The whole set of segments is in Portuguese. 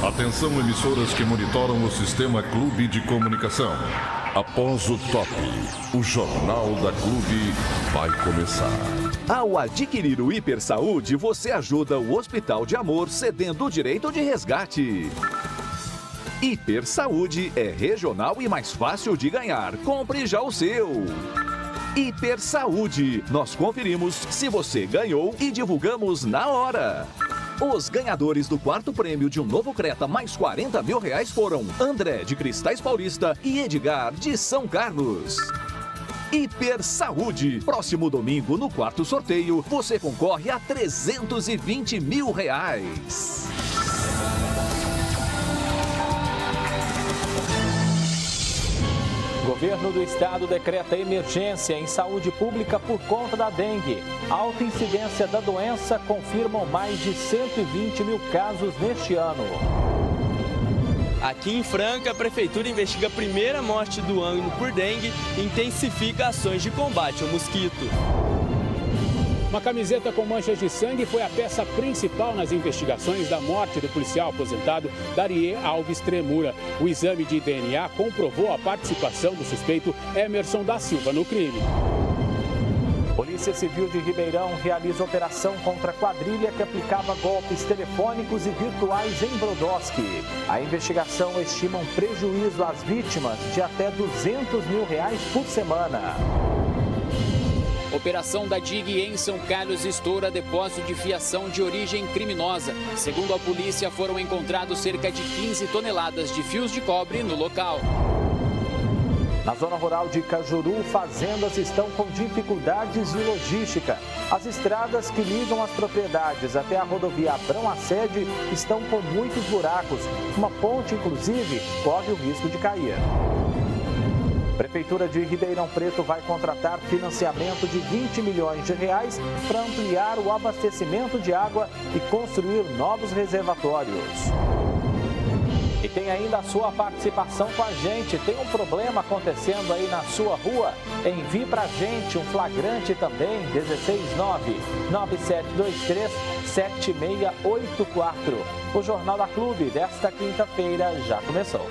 Atenção, emissoras que monitoram o sistema Clube de Comunicação. Após o top, o Jornal da Clube vai começar. Ao adquirir o Hiper Saúde, você ajuda o Hospital de Amor cedendo o direito de resgate. Hiper Saúde é regional e mais fácil de ganhar. Compre já o seu. Hiper Saúde. Nós conferimos se você ganhou e divulgamos na hora. Os ganhadores do quarto prêmio de um novo Creta mais R$40 mil foram André, de Cristais Paulista, e Edgar, de São Carlos. Hiper Saúde. Próximo domingo, no quarto sorteio, você concorre a R$320 mil. Governo do Estado decreta emergência em saúde pública por conta da dengue. Alta incidência da doença confirmam mais de 120 mil casos neste ano. Aqui em Franca, a Prefeitura investiga a primeira morte do ano por dengue e intensifica ações de combate ao mosquito. Uma camiseta com manchas de sangue foi a peça principal nas investigações da morte do policial aposentado Dariê Alves Tremura. O exame de DNA comprovou a participação do suspeito Emerson da Silva no crime. Polícia Civil de Ribeirão realiza operação contra a quadrilha que aplicava golpes telefônicos e virtuais em Brodowski. A investigação estima um prejuízo às vítimas de até R$200 mil por semana. Operação da DIG em São Carlos estoura depósito de fiação de origem criminosa. Segundo a polícia, foram encontrados cerca de 15 toneladas de fios de cobre no local. Na zona rural de Cajuru, fazendas estão com dificuldades de logística. As estradas que ligam as propriedades até a rodovia Abrão-Assede estão com muitos buracos. Uma ponte, inclusive, corre o risco de cair. Prefeitura de Ribeirão Preto vai contratar financiamento de R$20 milhões para ampliar o abastecimento de água e construir novos reservatórios. E tem ainda a sua participação com a gente. Tem um problema acontecendo aí na sua rua? Envie para a gente um flagrante também, 169-9723-7684. O Jornal da Clube desta quinta-feira já começou.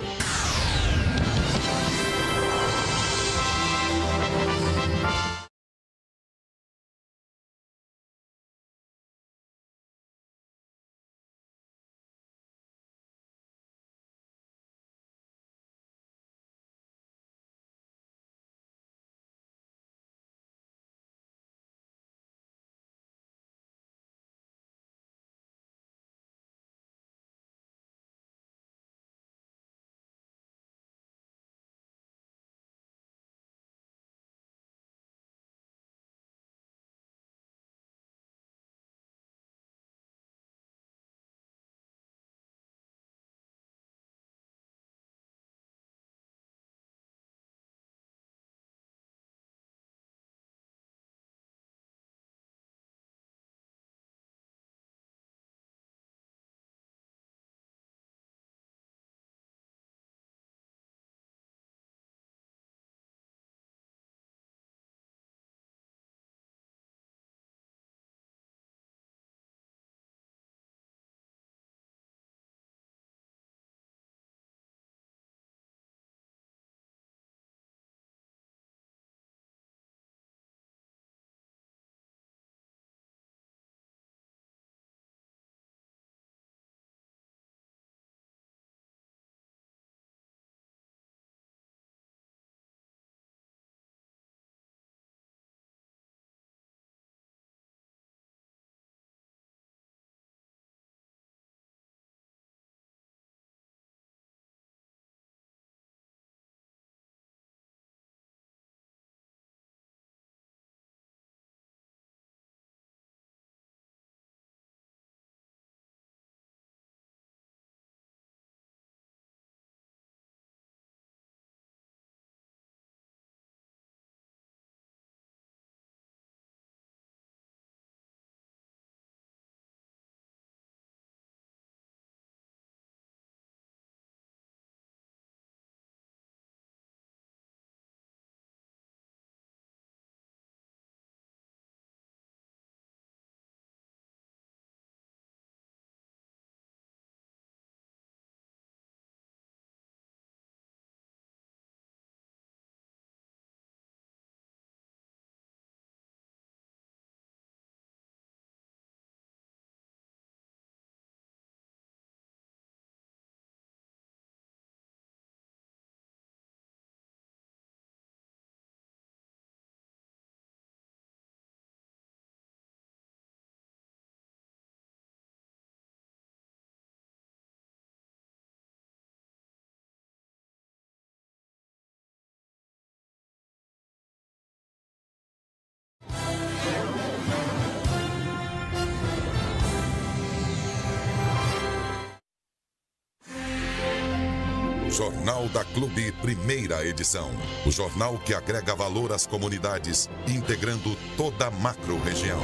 Jornal da Clube, primeira edição. O jornal que agrega valor às comunidades, integrando toda a macro-região.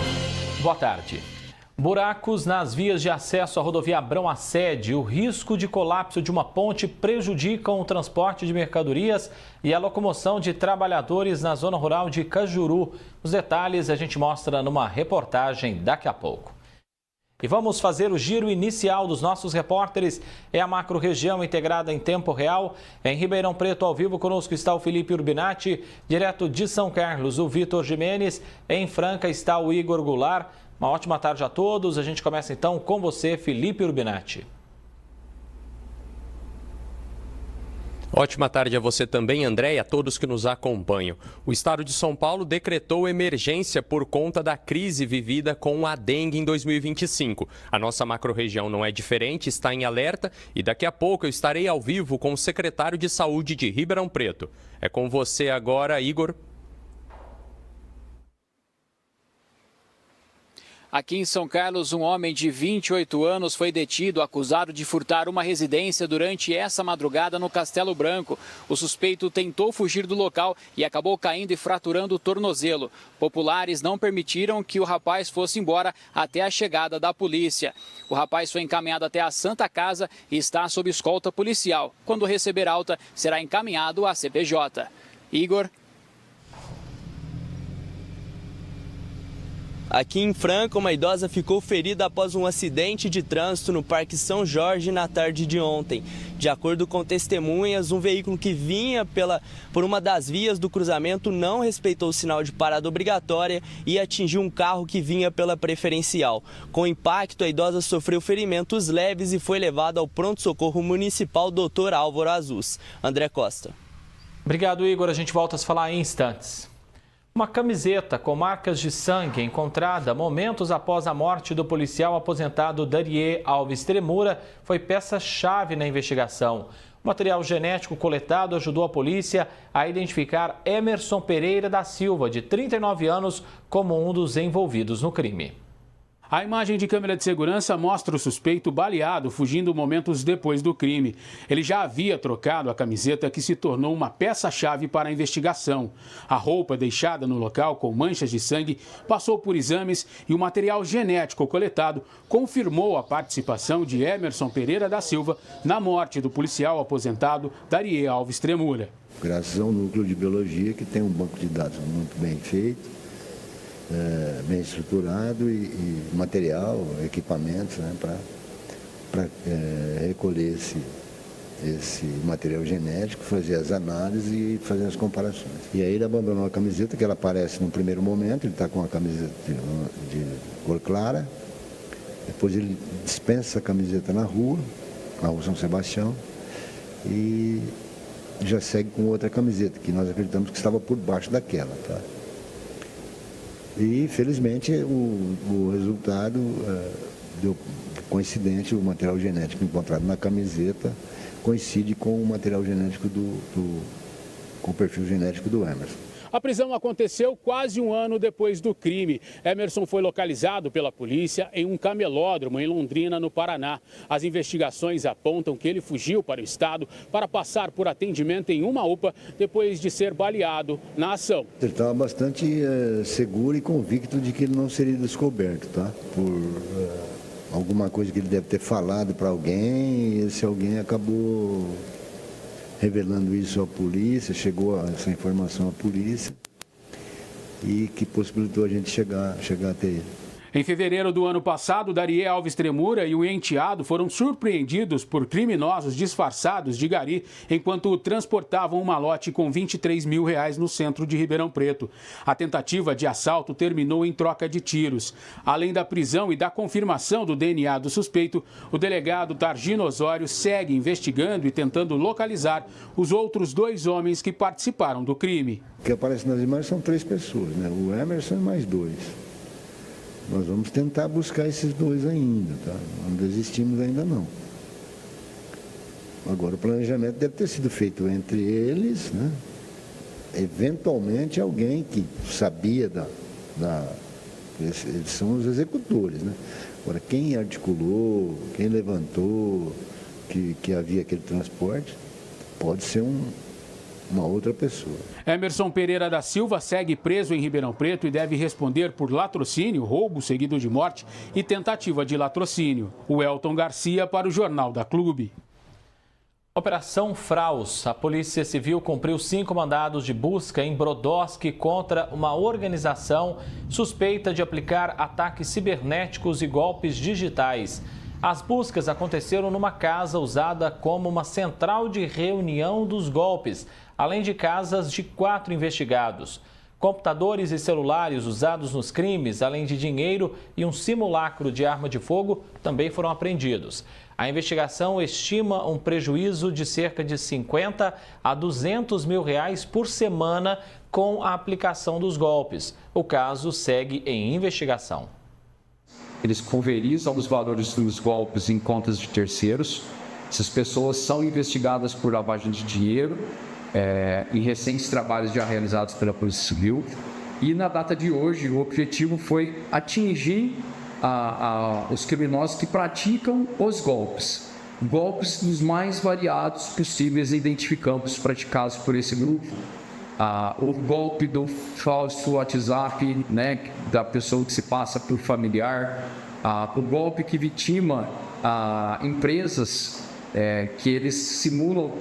Boa tarde. Buracos nas vias de acesso à rodovia Abrão-Assede e o risco de colapso de uma ponte prejudicam o transporte de mercadorias e a locomoção de trabalhadores na zona rural de Cajuru. Os detalhes a gente mostra numa reportagem daqui a pouco. E vamos fazer o giro inicial dos nossos repórteres. É a macro-região integrada em tempo real. Em Ribeirão Preto, ao vivo, conosco está o Felipe Urbinati. Direto de São Carlos, o Vitor Jimenez. Em Franca está o Igor Goulart. Uma ótima tarde a todos. A gente começa então com você, Felipe Urbinati. Ótima tarde a você também, André, e a todos que nos acompanham. O estado de São Paulo decretou emergência por conta da crise vivida com a dengue em 2025. A nossa macro-região não é diferente, está em alerta e daqui a pouco eu estarei ao vivo com o secretário de Saúde de Ribeirão Preto. É com você agora, Igor. Aqui em São Carlos, um homem de 28 anos foi detido, acusado de furtar uma residência durante essa madrugada no Castelo Branco. O suspeito tentou fugir do local e acabou caindo e fraturando o tornozelo. Populares não permitiram que o rapaz fosse embora até a chegada da polícia. O rapaz foi encaminhado até a Santa Casa e está sob escolta policial. Quando receber alta, será encaminhado à CPJ. Igor. Aqui em Franca, uma idosa ficou ferida após um acidente de trânsito no Parque São Jorge na tarde de ontem. De acordo com testemunhas, um veículo que vinha por uma das vias do cruzamento não respeitou o sinal de parada obrigatória e atingiu um carro que vinha pela preferencial. Com o impacto, a idosa sofreu ferimentos leves e foi levada ao pronto-socorro municipal Dr. Álvaro Azus. André Costa. Obrigado, Igor. A gente volta a se falar em instantes. Uma camiseta com marcas de sangue encontrada momentos após a morte do policial aposentado Dariê Alves Tremura foi peça-chave na investigação. O material genético coletado ajudou a polícia a identificar Emerson Pereira da Silva, de 39 anos, como um dos envolvidos no crime. A imagem de câmera de segurança mostra o suspeito baleado, fugindo momentos depois do crime. Ele já havia trocado a camiseta que se tornou uma peça-chave para a investigação. A roupa deixada no local com manchas de sangue passou por exames e o material genético coletado confirmou a participação de Emerson Pereira da Silva na morte do policial aposentado Dariê Alves Tremura. Graças ao núcleo de biologia, que tem um banco de dados muito bem feito, bem estruturado e material, equipamentos, né, para recolher esse material genético, fazer as análises e fazer as comparações. E aí ele abandonou a camiseta, que ela aparece no primeiro momento, ele está com a camiseta de cor clara, depois ele dispensa a camiseta na rua São Sebastião, e já segue com outra camiseta, que nós acreditamos que estava por baixo daquela, tá? E, felizmente, o resultado deu coincidente, o material genético encontrado na camiseta coincide com o material genético com o perfil genético do Emerson. A prisão aconteceu quase um ano depois do crime. Emerson foi localizado pela polícia em um camelódromo em Londrina, no Paraná. As investigações apontam que ele fugiu para o estado para passar por atendimento em uma UPA depois de ser baleado na ação. Ele estava bastante seguro e convicto de que ele não seria descoberto, tá? Por alguma coisa que ele deve ter falado para alguém, e esse alguém acabou revelando isso à polícia, chegou essa informação à polícia e que possibilitou a gente chegar até ele. Em fevereiro do ano passado, Dariê Alves Tremura e o enteado foram surpreendidos por criminosos disfarçados de gari enquanto transportavam um malote com R$23 mil no centro de Ribeirão Preto. A tentativa de assalto terminou em troca de tiros. Além da prisão e da confirmação do DNA do suspeito, o delegado Targino Osório segue investigando e tentando localizar os outros 2 homens que participaram do crime. O que aparece nas imagens são 3 pessoas, né? O Emerson e mais 2. Nós vamos tentar buscar esses 2 ainda, tá? Não desistimos ainda não. Agora, o planejamento deve ter sido feito entre eles, né? Eventualmente alguém que sabia eles são os executores, né? Agora, quem articulou, quem levantou que havia aquele transporte, Pode ser uma outra pessoa. Emerson Pereira da Silva segue preso em Ribeirão Preto e deve responder por latrocínio, roubo seguido de morte e tentativa de latrocínio. O Elton Garcia para o Jornal da Clube. Operação Fraus. A Polícia Civil cumpriu 5 mandados de busca em Brodowski contra uma organização suspeita de aplicar ataques cibernéticos e golpes digitais. As buscas aconteceram numa casa usada como uma central de reunião dos golpes, além de casas de 4 investigados. Computadores e celulares usados nos crimes, além de dinheiro e um simulacro de arma de fogo, também foram apreendidos. A investigação estima um prejuízo de cerca de 50 a 200 mil reais por semana com a aplicação dos golpes. O caso segue em investigação. Eles pulverizam os valores dos golpes em contas de terceiros. Essas pessoas são investigadas por lavagem de dinheiro em recentes trabalhos já realizados pela Polícia Civil. E na data de hoje, o objetivo foi atingir os criminosos que praticam os golpes. Golpes dos mais variados possíveis identificamos praticados por esse grupo. O golpe do falso WhatsApp, né, da pessoa que se passa por familiar. O golpe que vitima empresas que eles simulam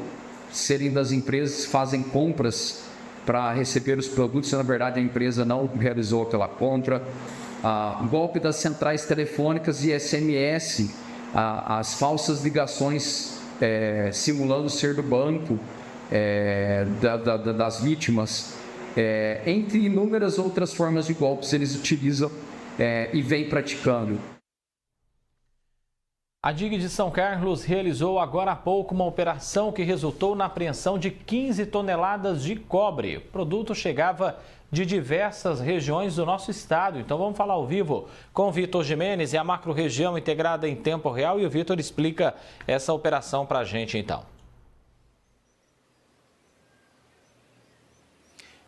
serem das empresas, fazem compras para receber os produtos e na verdade a empresa não realizou aquela compra. O golpe das centrais telefônicas e SMS, as falsas ligações simulando ser do banco das vítimas, entre inúmeras outras formas de golpes eles utilizam e vêm praticando. A DIG de São Carlos realizou agora há pouco uma operação que resultou na apreensão de 15 toneladas de cobre. O produto chegava de diversas regiões do nosso estado. Então vamos falar ao vivo com o Vitor Jimenez e a macro-região integrada em tempo real. E o Vitor explica essa operação para a gente então.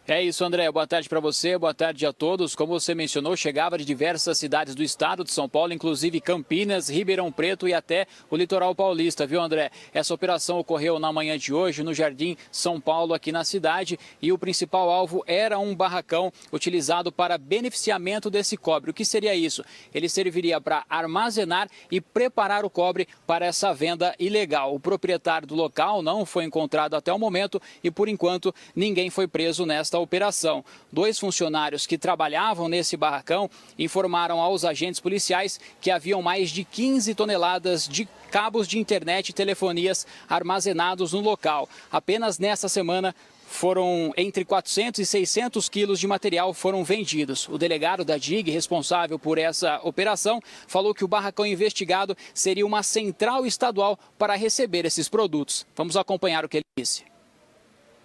É isso, André. Boa tarde para você, boa tarde a todos. Como você mencionou, chegava de diversas cidades do estado de São Paulo, inclusive Campinas, Ribeirão Preto e até o litoral paulista, viu, André? Essa operação ocorreu na manhã de hoje no Jardim São Paulo, aqui na cidade, e o principal alvo era um barracão utilizado para beneficiamento desse cobre. O que seria isso? Ele serviria para armazenar e preparar o cobre para essa venda ilegal. O proprietário do local não foi encontrado até o momento e, por enquanto, ninguém foi preso nesta operação. 2 funcionários que trabalhavam nesse barracão informaram aos agentes policiais que haviam mais de 15 toneladas de cabos de internet e telefonias armazenados no local. Apenas nesta semana foram entre 400 e 600 quilos de material foram vendidos. O delegado da DIG, responsável por essa operação, falou que o barracão investigado seria uma central estadual para receber esses produtos. Vamos acompanhar o que ele disse.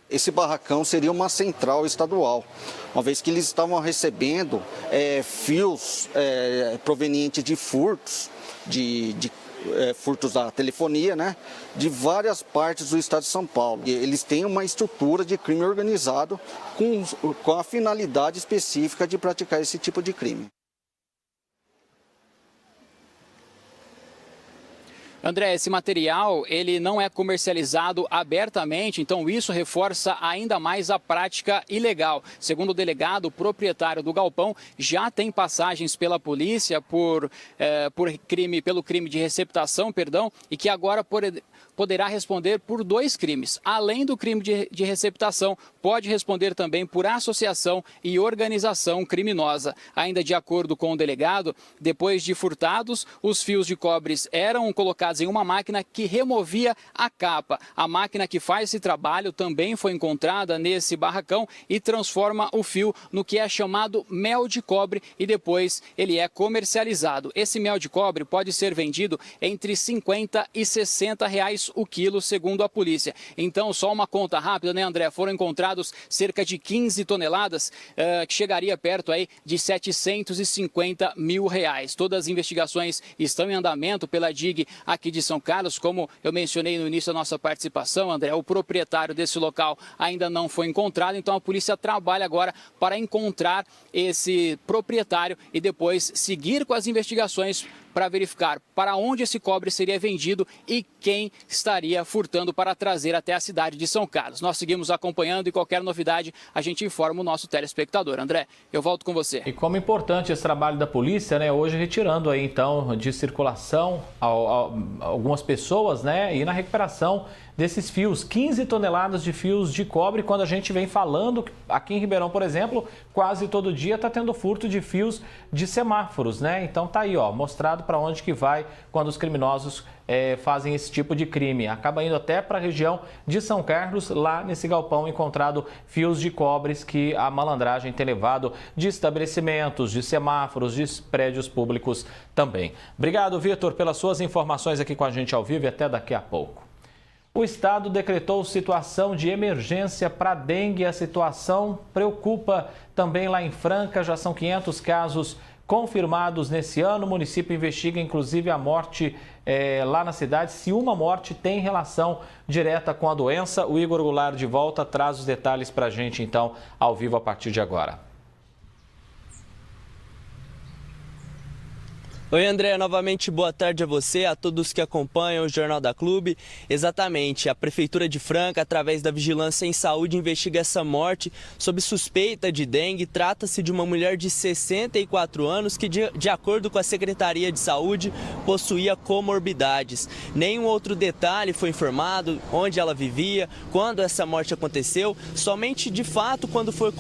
Esse barracão seria uma central estadual, uma vez que eles estavam recebendo fios provenientes de furtos, furtos da telefonia, né, de várias partes do estado de São Paulo. E eles têm uma estrutura de crime organizado com a finalidade específica de praticar esse tipo de crime. André, esse material ele não é comercializado abertamente, então isso reforça ainda mais a prática ilegal. Segundo o delegado, o proprietário do galpão já tem passagens pela polícia pelo crime de receptação, e que agora poderá responder por 2 crimes. Além do crime de receptação, pode responder também por associação e organização criminosa. Ainda de acordo com o delegado, depois de furtados, os fios de cobre eram colocados em uma máquina que removia a capa. A máquina que faz esse trabalho também foi encontrada nesse barracão e transforma o fio no que é chamado mel de cobre e depois ele é comercializado. Esse mel de cobre pode ser vendido entre 50 e 60 reais o quilo, segundo a polícia. Então, só uma conta rápida, né, André? Foram encontrados cerca de 15 toneladas, que chegaria perto aí de 750 mil reais. Todas as investigações estão em andamento pela DIG aqui de São Carlos. Como eu mencionei no início da nossa participação, André, o proprietário desse local ainda não foi encontrado, então a polícia trabalha agora para encontrar esse proprietário e depois seguir com as investigações para verificar para onde esse cobre seria vendido e quem estaria furtando para trazer até a cidade de São Carlos. Nós seguimos acompanhando e qualquer novidade a gente informa o nosso telespectador. André, eu volto com você. E como importante esse trabalho da polícia, né? Hoje retirando aí então de circulação algumas pessoas, né? E na recuperação desses fios, 15 toneladas de fios de cobre, quando a gente vem falando, aqui em Ribeirão, por exemplo, quase todo dia está tendo furto de fios de semáforos, né? Então tá aí, ó, mostrado para onde que vai quando os criminosos fazem esse tipo de crime. Acaba indo até para a região de São Carlos, lá nesse galpão encontrado fios de cobres que a malandragem tem levado de estabelecimentos, de semáforos, de prédios públicos também. Obrigado, Vitor, pelas suas informações aqui com a gente ao vivo e até daqui a pouco. O estado decretou situação de emergência para dengue. A situação preocupa também lá em Franca. Já são 500 casos confirmados nesse ano. O município investiga inclusive a morte lá na cidade, se uma morte tem relação direta com a doença. O Igor Goulart de volta traz os detalhes para a gente então ao vivo a partir de agora. Oi, André, novamente boa tarde a você, a todos que acompanham o Jornal da Clube. Exatamente, a Prefeitura de Franca, através da Vigilância em Saúde, investiga essa morte sob suspeita de dengue. Trata-se de uma mulher de 64 anos que, de acordo com a Secretaria de Saúde, possuía comorbidades. Nenhum outro detalhe foi informado, onde ela vivia, quando essa morte aconteceu, somente de fato quando for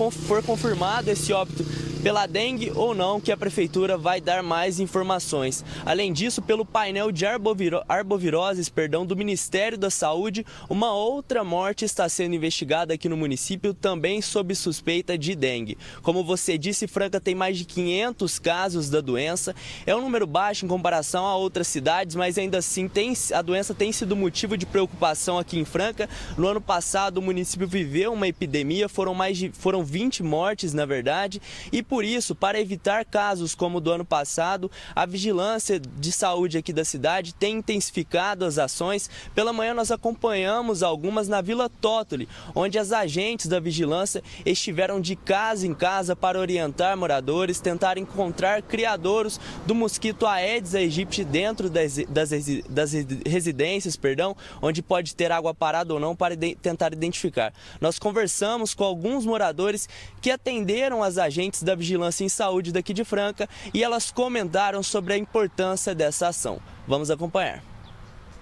confirmado esse óbito pela dengue ou não, que a Prefeitura vai dar mais informações. Além disso, pelo painel de arboviroses do Ministério da Saúde, uma outra morte está sendo investigada aqui no município, também sob suspeita de dengue. Como você disse, Franca tem mais de 500 casos da doença. É um número baixo em comparação a outras cidades, mas ainda assim a doença tem sido motivo de preocupação aqui em Franca. No ano passado, o município viveu uma epidemia, foram 20 mortes, na verdade, e por isso, para evitar casos como o do ano passado, a Vigilância de Saúde aqui da cidade tem intensificado as ações. Pela manhã nós acompanhamos algumas na Vila Tótoli, onde as agentes da Vigilância estiveram de casa em casa para orientar moradores, tentar encontrar criadouros do mosquito Aedes aegypti dentro das residências, onde pode ter água parada ou não, para tentar identificar. Nós conversamos com alguns moradores que atenderam as agentes da Vigilância em Saúde daqui de Franca e elas comentaram sobre a importância dessa ação. Vamos acompanhar.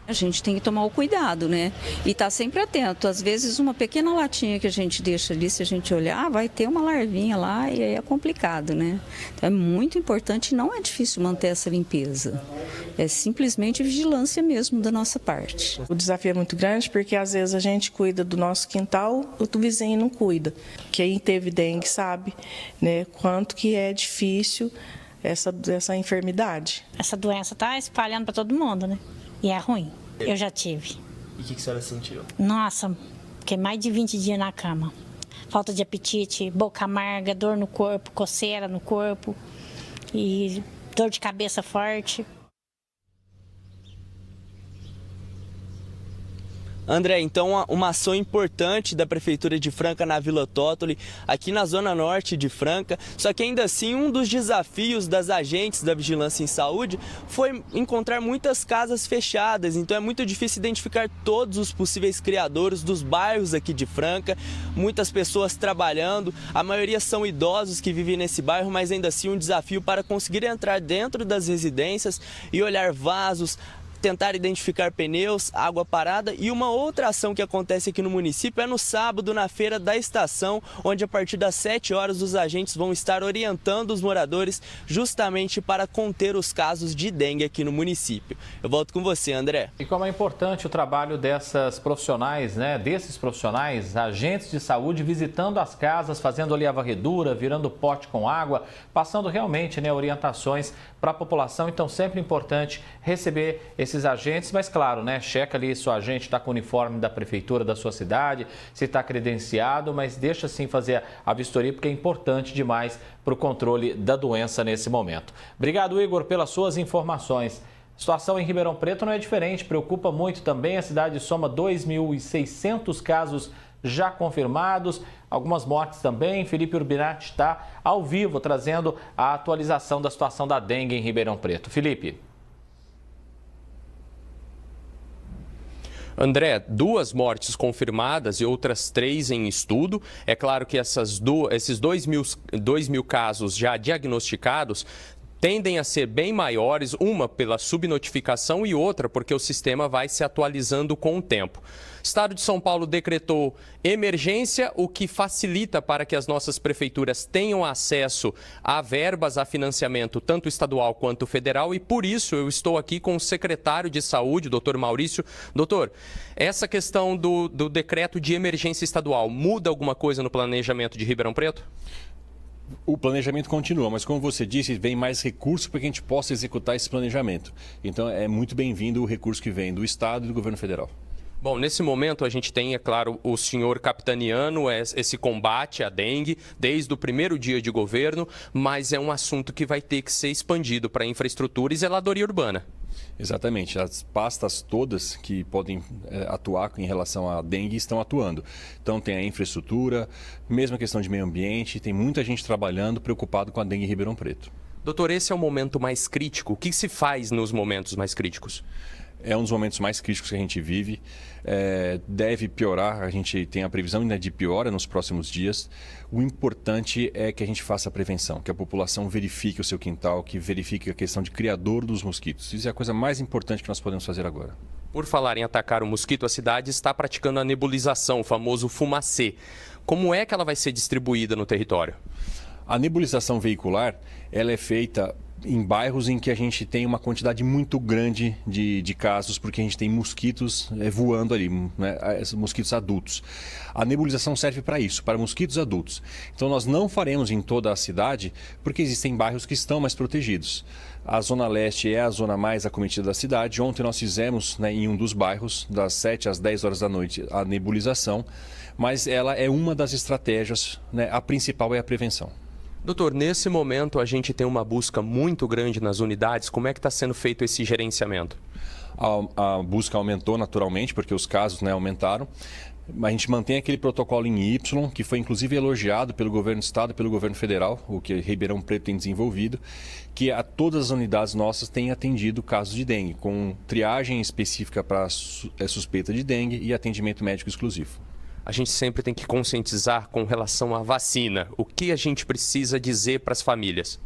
A gente tem que tomar o cuidado, né? E estar sempre atento. Às vezes uma pequena latinha que a gente deixa ali, se a gente olhar, vai ter uma larvinha lá e aí é complicado, né? Então é muito importante, não é difícil manter essa limpeza. É simplesmente vigilância mesmo da nossa parte. O desafio é muito grande porque às vezes a gente cuida do nosso quintal, o vizinho não cuida. Quem teve dengue sabe, né, quanto que é difícil essa enfermidade. Essa doença está espalhando para todo mundo, né? E é ruim. Eu já tive. E o que a senhora sentiu? Nossa, fiquei mais de 20 dias na cama. Falta de apetite, boca amarga, dor no corpo, coceira no corpo e dor de cabeça forte. André, então uma ação importante da Prefeitura de Franca na Vila Tótoli, aqui na zona norte de Franca, só que ainda assim um dos desafios das agentes da Vigilância em Saúde foi encontrar muitas casas fechadas, então é muito difícil identificar todos os possíveis criadouros dos bairros aqui de Franca, muitas pessoas trabalhando, a maioria são idosos que vivem nesse bairro, mas ainda assim um desafio para conseguir entrar dentro das residências e olhar vasos, tentar identificar pneus, água parada. E uma outra ação que acontece aqui no município é no sábado, na Feira da Estação, onde a partir das 7 horas os agentes vão estar orientando os moradores justamente para conter os casos de dengue aqui no município. Eu volto com você, André. E como é importante o trabalho dessas profissionais, né? Desses profissionais, agentes de saúde, visitando as casas, fazendo ali a varredura, virando pote com água, passando realmente, né, orientações para a população. Então, sempre importante receber esses agentes, mas claro, né, checa ali se o agente está com o uniforme da prefeitura da sua cidade, se está credenciado, mas deixa sim fazer a vistoria, porque é importante demais para o controle da doença nesse momento. Obrigado, Igor, pelas suas informações. A situação em Ribeirão Preto não é diferente, preocupa muito também. A cidade soma 2.600 casos já confirmados, algumas mortes também. Felipe Urbinati está ao vivo trazendo a atualização da situação da dengue em Ribeirão Preto. Felipe. André, 2 mortes confirmadas e outras 3 em estudo. É claro que esses 2 mil casos já diagnosticados tendem a ser bem maiores, uma pela subnotificação e outra porque o sistema vai se atualizando com o tempo. O Estado de São Paulo decretou emergência, o que facilita para que as nossas prefeituras tenham acesso a verbas, a financiamento, tanto estadual quanto federal, e por isso eu estou aqui com o secretário de Saúde, doutor Maurício. Doutor, essa questão do decreto de emergência estadual muda alguma coisa no planejamento de Ribeirão Preto? O planejamento continua, mas como você disse, vem mais recurso para que a gente possa executar esse planejamento. Então é muito bem-vindo o recurso que vem do Estado e do governo federal. Bom, nesse momento a gente tem, é claro, o senhor capitaneando esse combate à dengue desde o primeiro dia de governo, mas é um assunto que vai ter que ser expandido para infraestrutura e zeladoria urbana. Exatamente, as pastas todas que podem atuar em relação à dengue estão atuando. Então tem a infraestrutura, mesmo a questão de meio ambiente, tem muita gente trabalhando, preocupado com a dengue em Ribeirão Preto. Doutor, esse é o momento mais crítico. O que se faz nos momentos mais críticos? É um dos momentos mais críticos que a gente vive. Deve piorar, a gente tem a previsão ainda de piora nos próximos dias. O importante é que a gente faça a prevenção, que a população verifique o seu quintal, que verifique a questão de criador dos mosquitos. Isso é a coisa mais importante que nós podemos fazer agora. Por falar em atacar o mosquito, a cidade está praticando a nebulização, o famoso fumacê. Como é que ela vai ser distribuída no território? A nebulização veicular, ela é feita em bairros em que a gente tem uma quantidade muito grande de casos, porque a gente tem mosquitos voando ali, né? Mosquitos adultos. A nebulização serve para isso, para mosquitos adultos. Então nós não faremos em toda a cidade, porque existem bairros que estão mais protegidos. A Zona Leste é a zona mais acometida da cidade. Ontem nós fizemos, né, em um dos bairros, das 7 às 10 horas da noite, a nebulização, mas ela é uma das estratégias, né? A principal é a prevenção. Doutor, nesse momento a gente tem uma busca muito grande nas unidades. Como é que está sendo feito esse gerenciamento? A busca aumentou naturalmente, porque os casos, né, aumentaram. A gente mantém aquele protocolo em Y, que foi inclusive elogiado pelo governo do estado e pelo governo federal, o que Ribeirão Preto tem desenvolvido, que a todas as unidades nossas têm atendido casos de dengue, com triagem específica para suspeita de dengue e atendimento médico exclusivo. A gente sempre tem que conscientizar com relação à vacina. O que a gente precisa dizer para as famílias?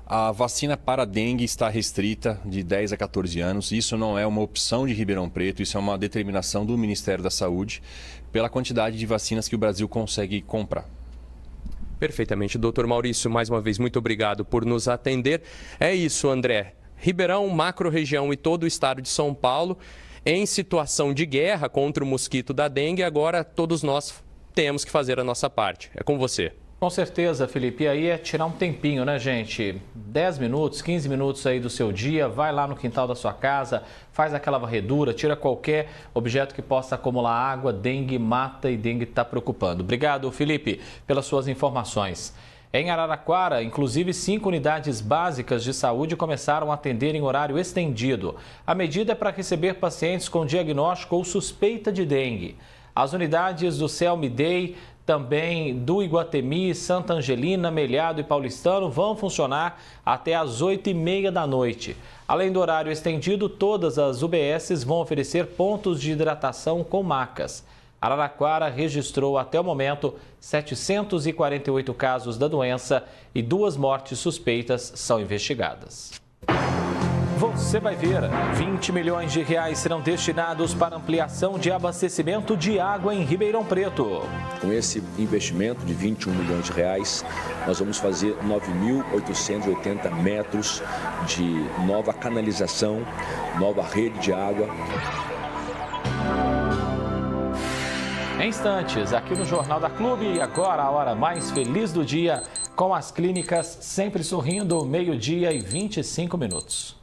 A vacina para a dengue está restrita de 10 a 14 anos. Isso não é uma opção de Ribeirão Preto, isso é uma determinação do Ministério da Saúde pela quantidade de vacinas que o Brasil consegue comprar. Perfeitamente. Doutor Maurício, mais uma vez, muito obrigado por nos atender. É isso, André. Ribeirão, macro-região e todo o estado de São Paulo em situação de guerra contra o mosquito da dengue. Agora todos nós temos que fazer a nossa parte. É com você. Com certeza, Felipe. E aí é tirar um tempinho, né, gente? 10 minutos, 15 minutos aí do seu dia, vai lá no quintal da sua casa, faz aquela varredura, tira qualquer objeto que possa acumular água. Dengue mata e dengue está preocupando. Obrigado, Felipe, pelas suas informações. Em Araraquara, inclusive 5 unidades básicas de saúde começaram a atender em horário estendido. A medida é para receber pacientes com diagnóstico ou suspeita de dengue. As unidades do Selmi Day, também do Iguatemi, Santa Angelina, Melhado e Paulistano vão funcionar até às 8h30 da noite. Além do horário estendido, todas as UBSs vão oferecer pontos de hidratação com macas. Araraquara registrou até o momento 748 casos da doença e 2 mortes suspeitas são investigadas. Você vai ver, 20 milhões de reais serão destinados para ampliação de abastecimento de água em Ribeirão Preto. Com esse investimento de 21 milhões de reais, nós vamos fazer 9.880 metros de nova canalização, nova rede de água. Em instantes, aqui no Jornal da Clube, e agora a hora mais feliz do dia, com as clínicas sempre sorrindo, 12h e 25 minutos.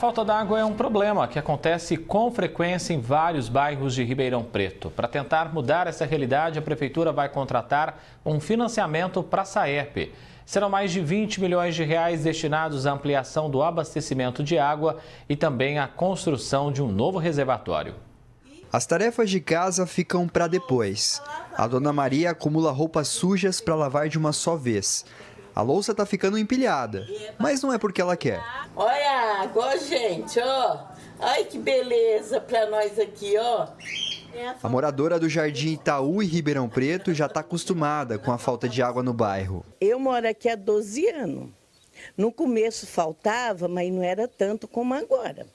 A falta d'água é um problema que acontece com frequência em vários bairros de Ribeirão Preto. Para tentar mudar essa realidade, a Prefeitura vai contratar um financiamento para a Saerp. Serão mais de 20 milhões de reais destinados à ampliação do abastecimento de água e também à construção de um novo reservatório. As tarefas de casa ficam para depois. A dona Maria acumula roupas sujas para lavar de uma só vez. A louça está ficando empilhada, mas não é porque ela quer. Olha a água, gente, ó. Ai, que beleza para nós aqui, ó. A moradora do Jardim Itaú e Ribeirão Preto já está acostumada com a falta de água no bairro. Eu moro aqui há 12 anos. No começo faltava, mas não era tanto como agora.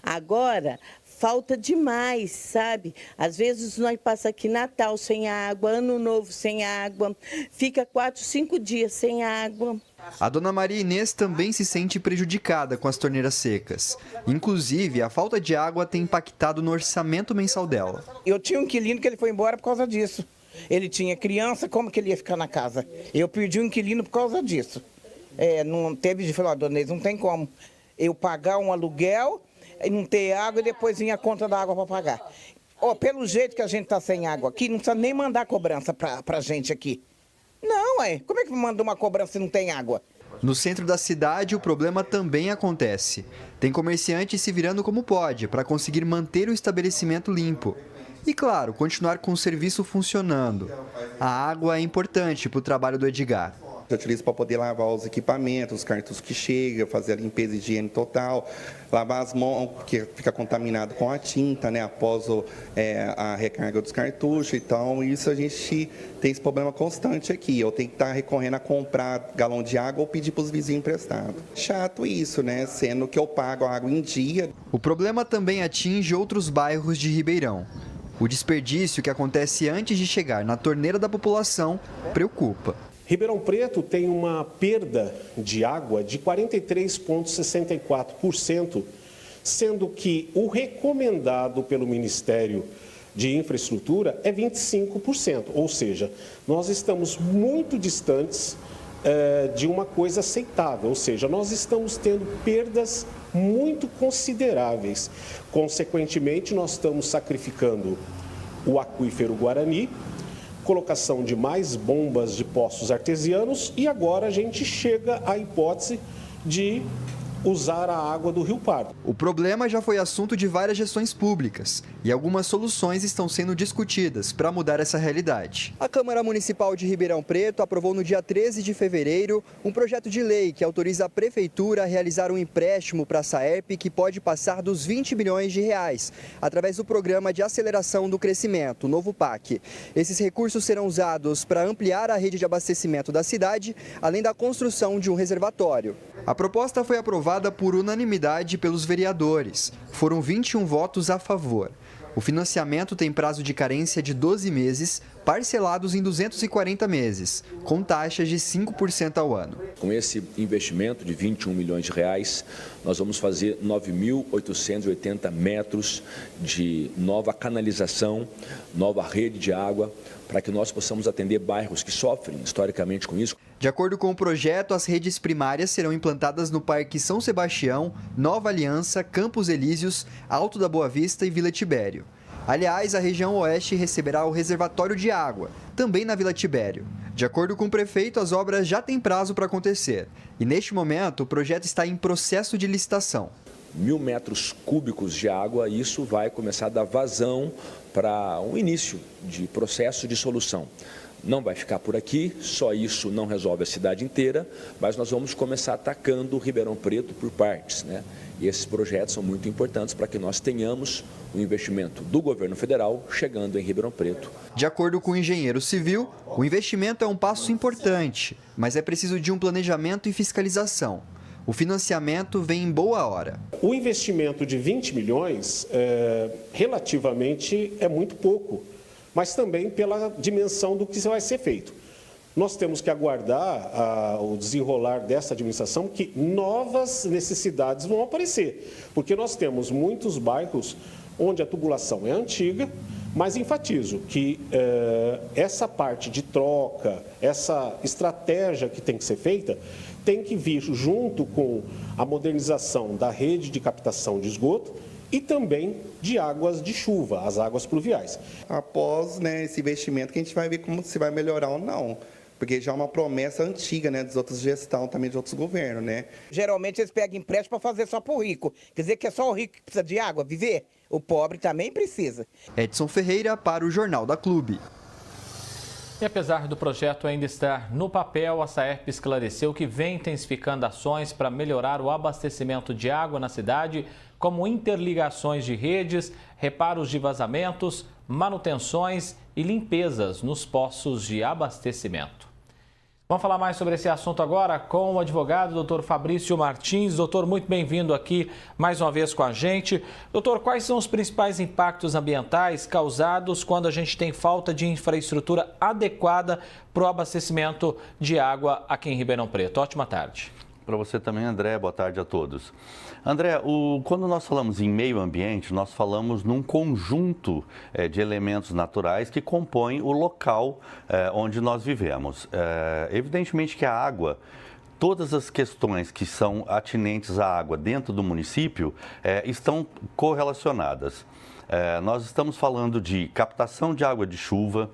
Agora falta demais, sabe? Às vezes nós passamos aqui Natal sem água, Ano Novo sem água, fica 4, 5 dias sem água. A dona Maria Inês também se sente prejudicada com as torneiras secas. Inclusive, a falta de água tem impactado no orçamento mensal dela. Eu tinha um inquilino que ele foi embora por causa disso. Ele tinha criança, como que ele ia ficar na casa? Eu perdi um inquilino por causa disso. Não teve de falar, dona Inês, não tem como eu pagar um aluguel e não ter água e depois vir a conta da água para pagar. Pelo jeito que a gente está sem água aqui, não precisa nem mandar cobrança para a gente aqui. Não, como é que manda uma cobrança se não tem água? No centro da cidade, o problema também acontece. Tem comerciante se virando como pode para conseguir manter o estabelecimento limpo. E, claro, continuar com o serviço funcionando. A água é importante para o trabalho do Edgar. Eu utilizo para poder lavar os equipamentos, os cartuchos que chegam, fazer a limpeza e higiene total, lavar as mãos, que fica contaminado com a tinta, né, após a recarga dos cartuchos. Então, isso a gente tem esse problema constante aqui. Eu tenho que estar recorrendo a comprar galão de água ou pedir para os vizinhos emprestado. Chato isso, né, sendo que eu pago a água em dia. O problema também atinge outros bairros de Ribeirão. O desperdício que acontece antes de chegar na torneira da população preocupa. Ribeirão Preto tem uma perda de água de 43,64%, sendo que o recomendado pelo Ministério de Infraestrutura é 25%, ou seja, nós estamos muito distantes de uma coisa aceitável, ou seja, nós estamos tendo perdas muito consideráveis. Consequentemente, nós estamos sacrificando o aquífero Guarani, colocação de mais bombas de poços artesianos e agora a gente chega à hipótese de usar a água do Rio Pardo. O problema já foi assunto de várias gestões públicas e algumas soluções estão sendo discutidas para mudar essa realidade. A Câmara Municipal de Ribeirão Preto aprovou no dia 13 de fevereiro um projeto de lei que autoriza a Prefeitura a realizar um empréstimo para a Saerp que pode passar dos 20 milhões de reais, através do Programa de Aceleração do Crescimento, o novo PAC. Esses recursos serão usados para ampliar a rede de abastecimento da cidade, além da construção de um reservatório. A proposta foi aprovada por unanimidade pelos vereadores. Foram 21 votos a favor. O financiamento tem prazo de carência de 12 meses, parcelados em 240 meses, com taxas de 5% ao ano. Com esse investimento de 21 milhões de reais, nós vamos fazer 9.880 metros de nova canalização, nova rede de água, para que nós possamos atender bairros que sofrem historicamente com isso. De acordo com o projeto, as redes primárias serão implantadas no Parque São Sebastião, Nova Aliança, Campos Elíseos, Alto da Boa Vista e Vila Tibério. Aliás, a região oeste receberá o reservatório de água, também na Vila Tibério. De acordo com o prefeito, as obras já têm prazo para acontecer. E neste momento, o projeto está em processo de licitação. 1.000 metros cúbicos de água, isso vai começar a dar vazão para um início de processo de solução. Não vai ficar por aqui, só isso não resolve a cidade inteira, mas nós vamos começar atacando o Ribeirão Preto por partes, né? E esses projetos são muito importantes para que nós tenhamos o investimento do governo federal chegando em Ribeirão Preto. De acordo com o engenheiro civil, o investimento é um passo importante, mas é preciso de um planejamento e fiscalização. O financiamento vem em boa hora. O investimento de 20 milhões, relativamente, é muito pouco, mas também pela dimensão do que vai ser feito. Nós temos que aguardar o desenrolar dessa administração, que novas necessidades vão aparecer, porque nós temos muitos bairros onde a tubulação é antiga, mas enfatizo que essa parte de troca, essa estratégia que tem que ser feita, tem que vir junto com a modernização da rede de captação de esgoto e também de águas de chuva, as águas pluviais. Após, né, esse investimento que a gente vai ver como se vai melhorar ou não. Porque já é uma promessa antiga, né, das outras gestões, também de outros governos, né? Geralmente eles pegam empréstimo para fazer só para o rico. Quer dizer que é só o rico que precisa de água, viver? O pobre também precisa. Edson Ferreira para o Jornal da Clube. E apesar do projeto ainda estar no papel, a Saerp esclareceu que vem intensificando ações para melhorar o abastecimento de água na cidade, como interligações de redes, reparos de vazamentos, manutenções e limpezas nos poços de abastecimento. Vamos falar mais sobre esse assunto agora com o advogado doutor Fabrício Martins. Doutor, muito bem-vindo aqui mais uma vez com a gente. Doutor, quais são os principais impactos ambientais causados quando a gente tem falta de infraestrutura adequada para o abastecimento de água aqui em Ribeirão Preto? Ótima tarde. Para você também, André. Boa tarde a todos. André, quando nós falamos em meio ambiente, nós falamos num conjunto de elementos naturais que compõem o local onde nós vivemos. Evidentemente que a água, todas as questões que são atinentes à água dentro do município estão correlacionadas. Nós estamos falando de captação de água de chuva,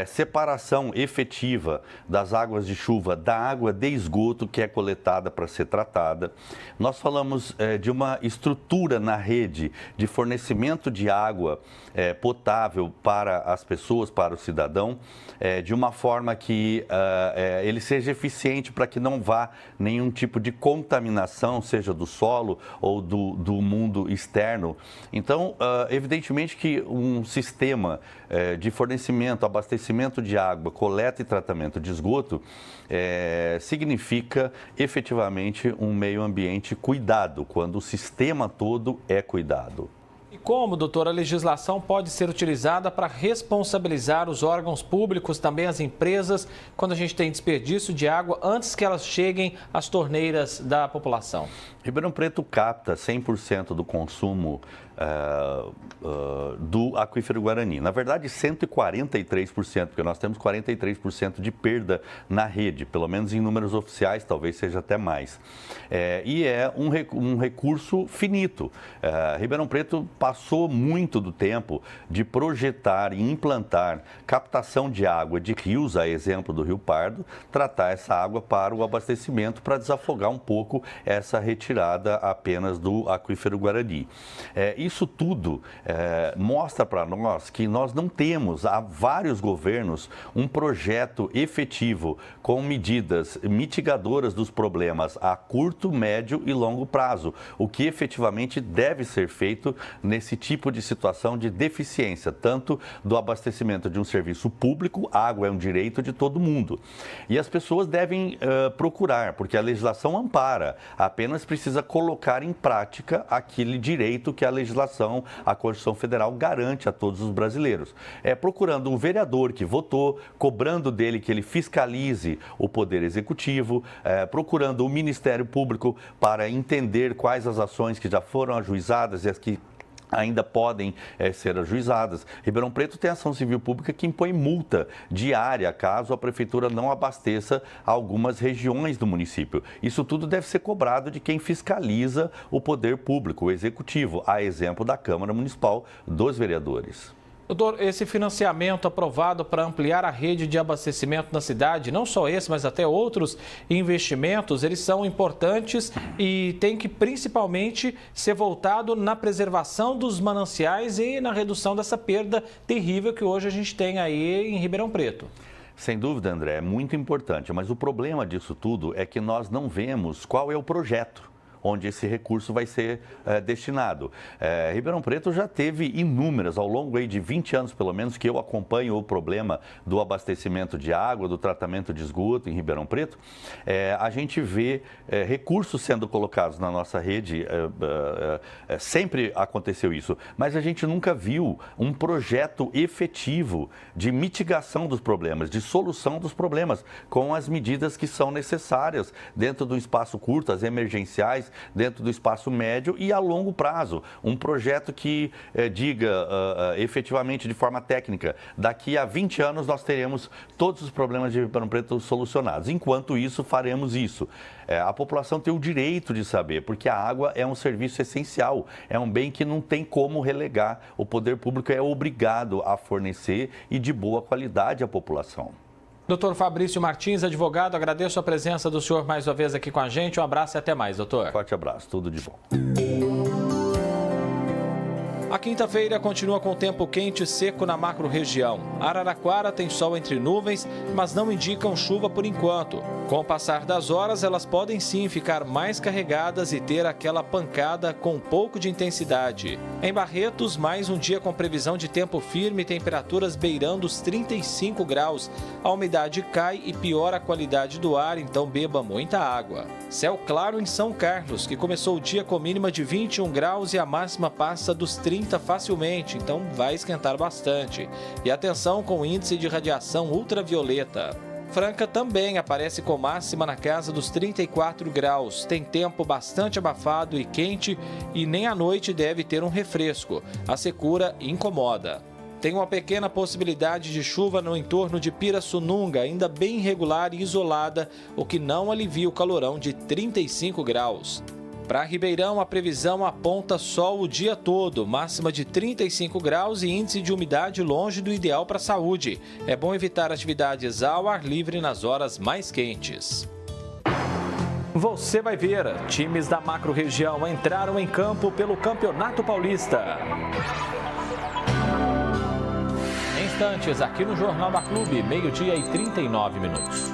separação efetiva das águas de chuva da água de esgoto que é coletada para ser tratada. Nós falamos de uma estrutura na rede de fornecimento de água potável para as pessoas, para o cidadão, de uma forma que ele seja eficiente para que não vá nenhum tipo de contaminação, seja do solo ou do mundo externo. Então, evidentemente que um sistema de fornecimento, abastecimento de água, coleta e tratamento de esgoto significa efetivamente um meio ambiente cuidado, quando o sistema todo é cuidado. E como, doutor, a legislação pode ser utilizada para responsabilizar os órgãos públicos, também as empresas, quando a gente tem desperdício de água antes que elas cheguem às torneiras da população? Ribeirão Preto capta 100% do consumo do aquífero Guarani. Na verdade, 143%, porque nós temos 43% de perda na rede, pelo menos em números oficiais, talvez seja até mais. E é um recurso finito. Ribeirão Preto passou muito do tempo de projetar e implantar captação de água de rios, a exemplo do Rio Pardo, tratar essa água para o abastecimento, para desafogar um pouco essa retirada apenas do aquífero Guarani. Isso tudo mostra para nós que nós não temos, há vários governos, um projeto efetivo com medidas mitigadoras dos problemas a curto, médio e longo prazo, o que efetivamente deve ser feito nesse tipo de situação de deficiência, tanto do abastecimento de um serviço público, água é um direito de todo mundo. E as pessoas devem procurar, porque a legislação ampara, apenas precisa colocar em prática aquele direito que a legislação, a Constituição Federal garante a todos os brasileiros. Procurando um vereador que votou, cobrando dele que ele fiscalize o Poder Executivo, procurando o Ministério Público para entender quais as ações que já foram ajuizadas e as que ainda podem ser ajuizadas. Ribeirão Preto tem ação civil pública que impõe multa diária caso a prefeitura não abasteça algumas regiões do município. Isso tudo deve ser cobrado de quem fiscaliza o poder público, o executivo, a exemplo da Câmara Municipal dos Vereadores. Doutor, esse financiamento aprovado para ampliar a rede de abastecimento na cidade, não só esse, mas até outros investimentos, eles são importantes e tem que principalmente ser voltado na preservação dos mananciais e na redução dessa perda terrível que hoje a gente tem aí em Ribeirão Preto. Sem dúvida, André, é muito importante, mas o problema disso tudo é que nós não vemos qual é o projeto onde esse recurso vai ser destinado. Ribeirão Preto já teve inúmeras, ao longo aí de 20 anos pelo menos, que eu acompanho o problema do abastecimento de água, do tratamento de esgoto em Ribeirão Preto. A gente vê recursos sendo colocados na nossa rede, sempre aconteceu isso, mas a gente nunca viu um projeto efetivo de mitigação dos problemas, de solução dos problemas, com as medidas que são necessárias dentro do espaço curto, as emergenciais, dentro do espaço médio e a longo prazo. Um projeto que diga efetivamente, de forma técnica, daqui a 20 anos nós teremos todos os problemas de Ribeirão Preto solucionados. Enquanto isso, faremos isso. A população tem o direito de saber, porque a água é um serviço essencial, é um bem que não tem como relegar. O poder público é obrigado a fornecer e de boa qualidade à população. Doutor Fabrício Martins, advogado, agradeço a presença do senhor mais uma vez aqui com a gente. Um abraço e até mais, doutor. Forte abraço, tudo de bom. A quinta-feira continua com tempo quente e seco na macro-região. Araraquara tem sol entre nuvens, mas não indicam chuva por enquanto. Com o passar das horas, elas podem sim ficar mais carregadas e ter aquela pancada com um pouco de intensidade. Em Barretos, mais um dia com previsão de tempo firme e temperaturas beirando os 35 graus. A umidade cai e piora a qualidade do ar, então beba muita água. Céu claro em São Carlos, que começou o dia com mínima de 21 graus e a máxima passa dos 30 facilmente, então vai esquentar bastante. E atenção com o índice de radiação ultravioleta. Franca também aparece com máxima na casa dos 34 graus. Tem tempo bastante abafado e quente e nem à noite deve ter um refresco. A secura incomoda. Tem uma pequena possibilidade de chuva no entorno de Pirassununga, ainda bem irregular e isolada, o que não alivia o calorão de 35 graus. Para Ribeirão, a previsão aponta sol o dia todo, máxima de 35 graus e índice de umidade longe do ideal para a saúde. É bom evitar atividades ao ar livre nas horas mais quentes. Você vai ver, times da macro-região entraram em campo pelo Campeonato Paulista. Em instantes, aqui no Jornal da Clube, 12h e 39 minutos.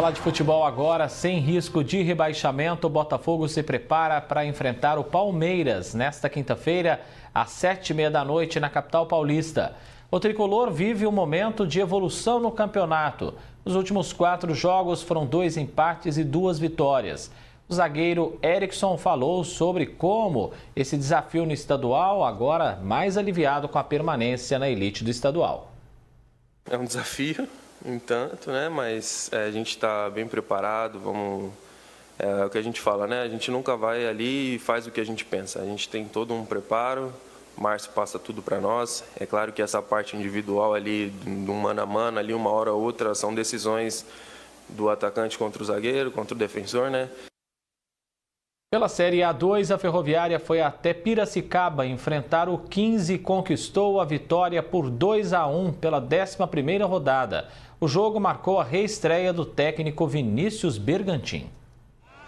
Falar de futebol agora, sem risco de rebaixamento, o Botafogo se prepara para enfrentar o Palmeiras nesta quinta-feira, às 19h30 na capital paulista. O tricolor vive um momento de evolução no campeonato. Os últimos 4 jogos foram 2 empates e 2 vitórias. O zagueiro Erickson falou sobre como esse desafio no estadual, agora mais aliviado com a permanência na elite do estadual. É um desafio, no entanto, né? Mas a gente está bem preparado, é o que a gente fala, né? A gente nunca vai ali e faz o que a gente pensa. A gente tem todo um preparo, o Márcio passa tudo para nós. É claro que essa parte individual ali, do mano a mano, ali uma hora ou outra, são decisões do atacante contra o zagueiro, contra o defensor, né? Pela Série A2, a Ferroviária foi até Piracicaba enfrentar o 15 e conquistou a vitória por 2-1 pela 11ª rodada. O jogo marcou a reestreia do técnico Vinícius Bergantin.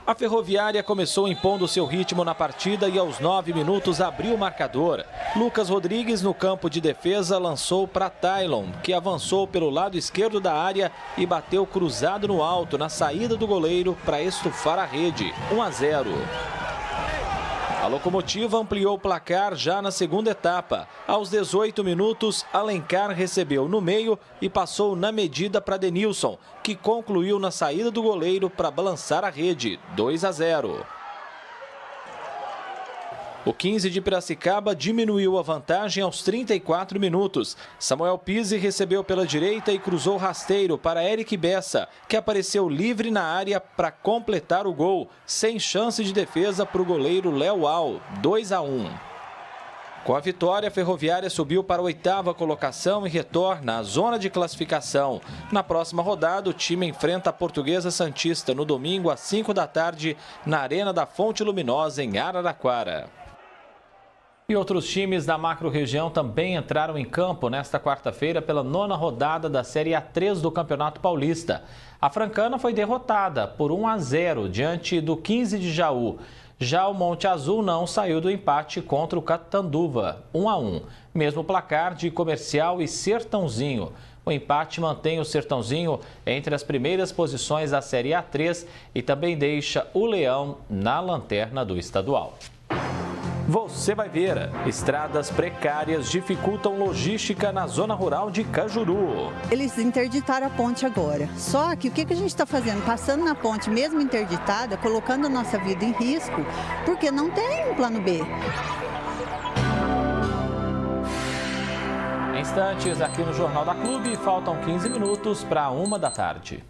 A Ferroviária começou impondo seu ritmo na partida e aos 9 minutos abriu o marcador. Lucas Rodrigues, no campo de defesa, lançou para Tylon, que avançou pelo lado esquerdo da área e bateu cruzado no alto na saída do goleiro para estufar a rede. 1-0. A Locomotiva ampliou o placar já na segunda etapa. Aos 18 minutos, Alencar recebeu no meio e passou na medida para Denilson, que concluiu na saída do goleiro para balançar a rede, 2-0. O 15 de Piracicaba diminuiu a vantagem aos 34 minutos. Samuel Pizzi recebeu pela direita e cruzou rasteiro para Eric Bessa, que apareceu livre na área para completar o gol, sem chance de defesa para o goleiro Léo Al, 2-1. Com a vitória, a Ferroviária subiu para a 8ª colocação e retorna à zona de classificação. Na próxima rodada, o time enfrenta a Portuguesa Santista no domingo às 5 da tarde, na Arena da Fonte Luminosa, em Araraquara. E outros times da macro-região também entraram em campo nesta quarta-feira pela 9ª rodada da Série A3 do Campeonato Paulista. A Francana foi derrotada por 1-0 diante do 15 de Jaú. Já o Monte Azul não saiu do empate contra o Catanduva, 1-1. Mesmo placar de Comercial e Sertãozinho. O empate mantém o Sertãozinho entre as primeiras posições da Série A3 e também deixa o Leão na lanterna do estadual. Você vai ver, estradas precárias dificultam logística na zona rural de Cajuru. Eles interditaram a ponte agora. Só que o que a gente está fazendo? Passando na ponte, mesmo interditada, colocando a nossa vida em risco, porque não tem um plano B. Em instantes, aqui no Jornal da Clube, faltam 15 minutos para 1 da tarde.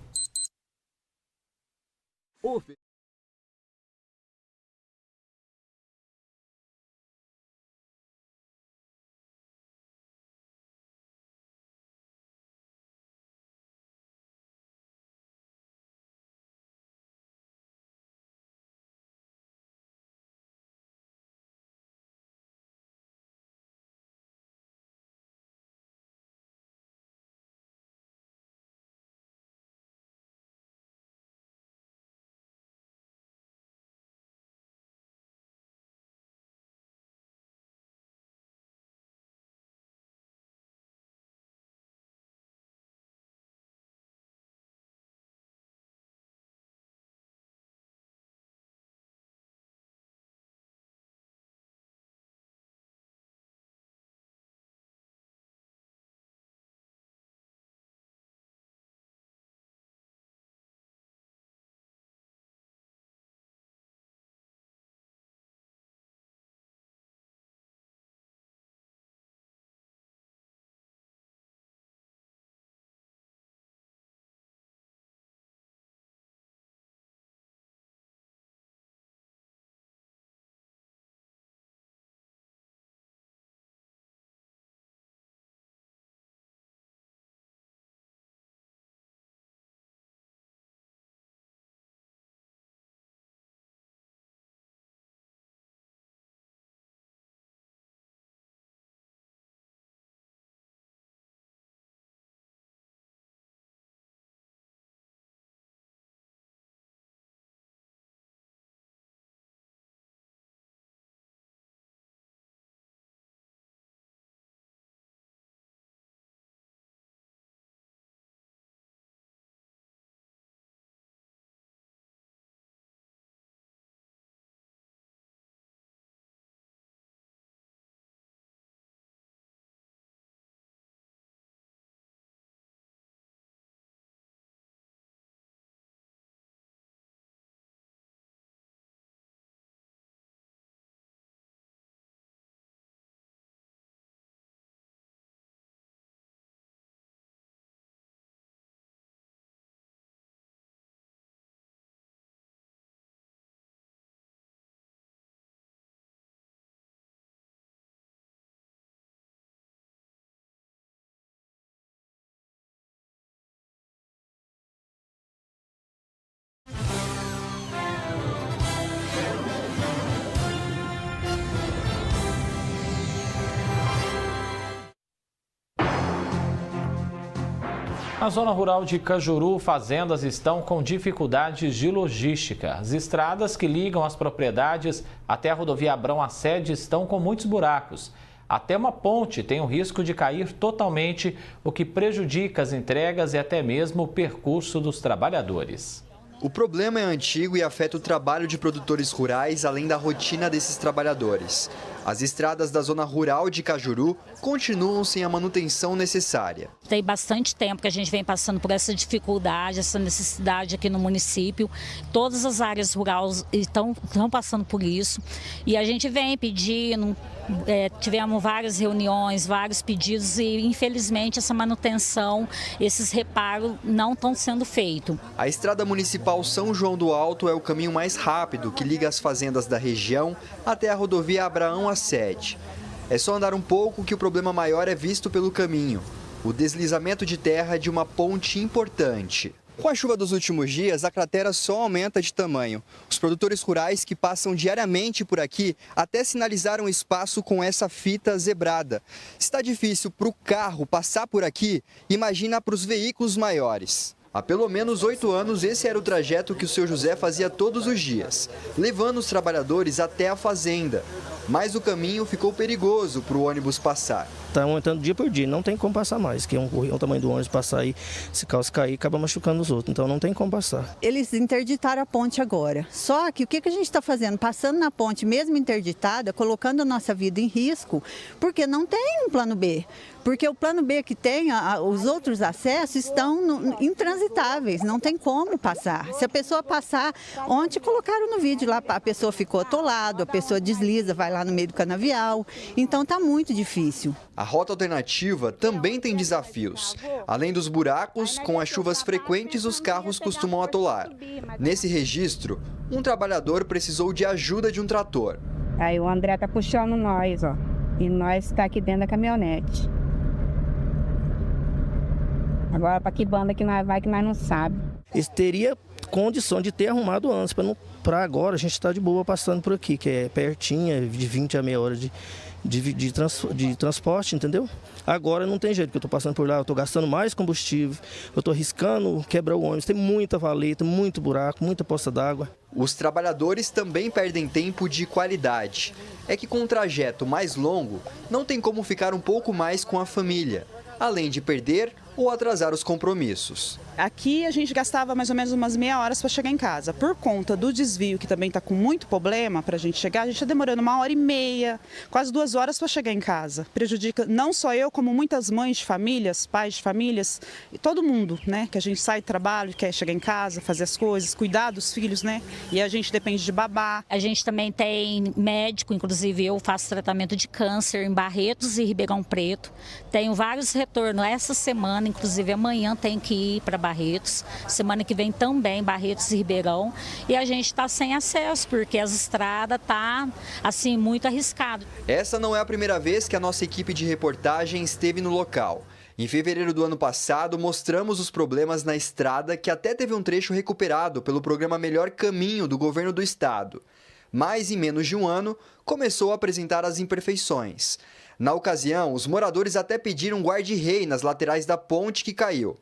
Na zona rural de Cajuru, fazendas estão com dificuldades de logística. As estradas que ligam as propriedades até a rodovia Abrão Assede estão com muitos buracos. Até uma ponte tem o risco de cair totalmente, o que prejudica as entregas e até mesmo o percurso dos trabalhadores. O problema é antigo e afeta o trabalho de produtores rurais, além da rotina desses trabalhadores. As estradas da zona rural de Cajuru continuam sem a manutenção necessária. Tem bastante tempo que a gente vem passando por essa dificuldade, essa necessidade aqui no município. Todas as áreas rurais estão passando por isso. E a gente vem pedindo, tivemos várias reuniões, vários pedidos e, infelizmente, essa manutenção, esses reparos não estão sendo feitos. A estrada municipal São João do Alto é o caminho mais rápido que liga as fazendas da região até a rodovia Abraão Assede. É só andar um pouco que o problema maior é visto pelo caminho: o deslizamento de terra de uma ponte importante. Com a chuva dos últimos dias, a cratera só aumenta de tamanho. Os produtores rurais que passam diariamente por aqui até sinalizaram o espaço com essa fita zebrada. Está difícil para o carro passar por aqui, imagina para os veículos maiores. Há pelo menos 8 anos, esse era o trajeto que o seu José fazia todos os dias, levando os trabalhadores até a fazenda. Mas o caminho ficou perigoso para o ônibus passar. Está aumentando dia por dia, não tem como passar mais, que o tamanho do ônibus passar aí, se carro cair, acaba machucando os outros, então não tem como passar. Eles interditaram a ponte agora, só que o que a gente está fazendo? Passando na ponte, mesmo interditada, colocando a nossa vida em risco, porque não tem um plano B. Porque o plano B que tem, os outros acessos estão intransitáveis, não tem como passar. Se a pessoa passar, ontem colocaram no vídeo lá, a pessoa ficou atolada, a pessoa desliza, vai lá no meio do canavial, então está muito difícil. A rota alternativa também tem desafios. Além dos buracos, com as chuvas frequentes, os carros costumam atolar. Nesse registro, um trabalhador precisou de ajuda de um trator. Aí o André está puxando nós, ó, e nós está aqui dentro da caminhonete. Agora, para que banda que nós vai que nós não sabemos. Isso teria condição de ter arrumado antes, para agora a gente está de boa passando por aqui, que é pertinho, de 20 a meia hora de transporte, entendeu? Agora não tem jeito, porque eu estou passando por lá, eu estou gastando mais combustível, eu estou arriscando quebrar o ônibus, tem muita valeta, muito buraco, muita poça d'água. Os trabalhadores também perdem tempo de qualidade. É que com um trajeto mais longo, não tem como ficar um pouco mais com a família, além de perder ou atrasar os compromissos. Aqui a gente gastava mais ou menos umas meia hora para chegar em casa. Por conta do desvio, que também está com muito problema para a gente chegar, a gente está demorando 1h30, quase 2 horas para chegar em casa. Prejudica não só eu, como muitas mães de famílias, pais de famílias, e todo mundo, né? Que a gente sai do trabalho, quer chegar em casa, fazer as coisas, cuidar dos filhos, né? E a gente depende de babá. A gente também tem médico, inclusive eu faço tratamento de câncer em Barretos e Ribeirão Preto. Tenho vários retornos essa semana, inclusive amanhã tem que ir para Barretos, semana que vem também Barretos e Ribeirão, e a gente está sem acesso porque as estradas tá assim muito arriscado. Essa não é a primeira vez que a nossa equipe de reportagem esteve no local. Em fevereiro do ano passado, mostramos os problemas na estrada, que até teve um trecho recuperado pelo programa Melhor Caminho do governo do estado. Mas em menos de um ano, começou a apresentar as imperfeições. Na ocasião, os moradores até pediram um guarda-rei nas laterais da ponte que caiu.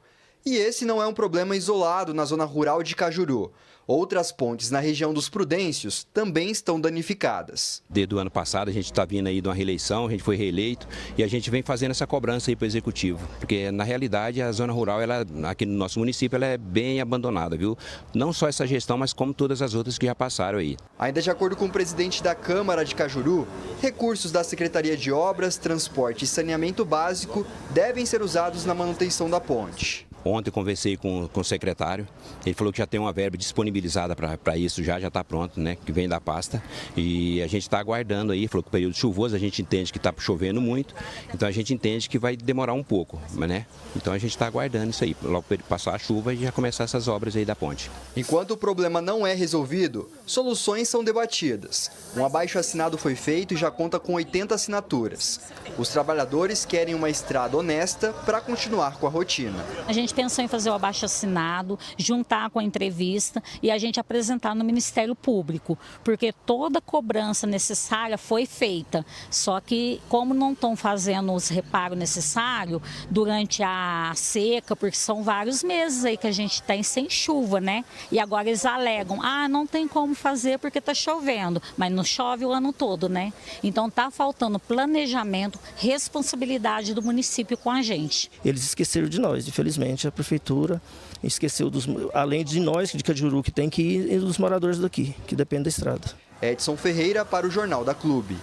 E esse não é um problema isolado na zona rural de Cajuru. Outras pontes na região dos Prudêncios também estão danificadas. Desde o ano passado a gente está vindo aí de uma reeleição, a gente foi reeleito e a gente vem fazendo essa cobrança aí para o Executivo. Porque na realidade a zona rural, aqui no nosso município, ela é bem abandonada, viu? Não só essa gestão, mas como todas as outras que já passaram aí. Ainda de acordo com o presidente da Câmara de Cajuru, recursos da Secretaria de Obras, Transporte e Saneamento Básico devem ser usados na manutenção da ponte. Ontem conversei com o secretário, ele falou que já tem uma verba disponibilizada para isso, já está pronto, né, que vem da pasta. E a gente está aguardando aí, falou que o período chuvoso a gente entende que está chovendo muito, então a gente entende que vai demorar um pouco, né? Então a gente está aguardando isso aí, logo passar a chuva e já começar essas obras aí da ponte. Enquanto o problema não é resolvido, soluções são debatidas. Um abaixo-assinado foi feito e já conta com 80 assinaturas. Os trabalhadores querem uma estrada honesta para continuar com a rotina. A gente gente pensou em fazer o abaixo-assinado, juntar com a entrevista e a gente apresentar no Ministério Público, porque toda cobrança necessária foi feita, só que como não estão fazendo os reparos necessários durante a seca, porque são vários meses aí que a gente tem sem chuva, né? E agora eles alegam, não tem como fazer porque está chovendo, mas não chove o ano todo, né? Então está faltando planejamento, responsabilidade do município com a gente. Eles esqueceram de nós, infelizmente, a prefeitura esqueceu além de nós de Cajuru que tem que ir, e dos moradores daqui, que dependem da estrada. Edson Ferreira para o Jornal da Clube.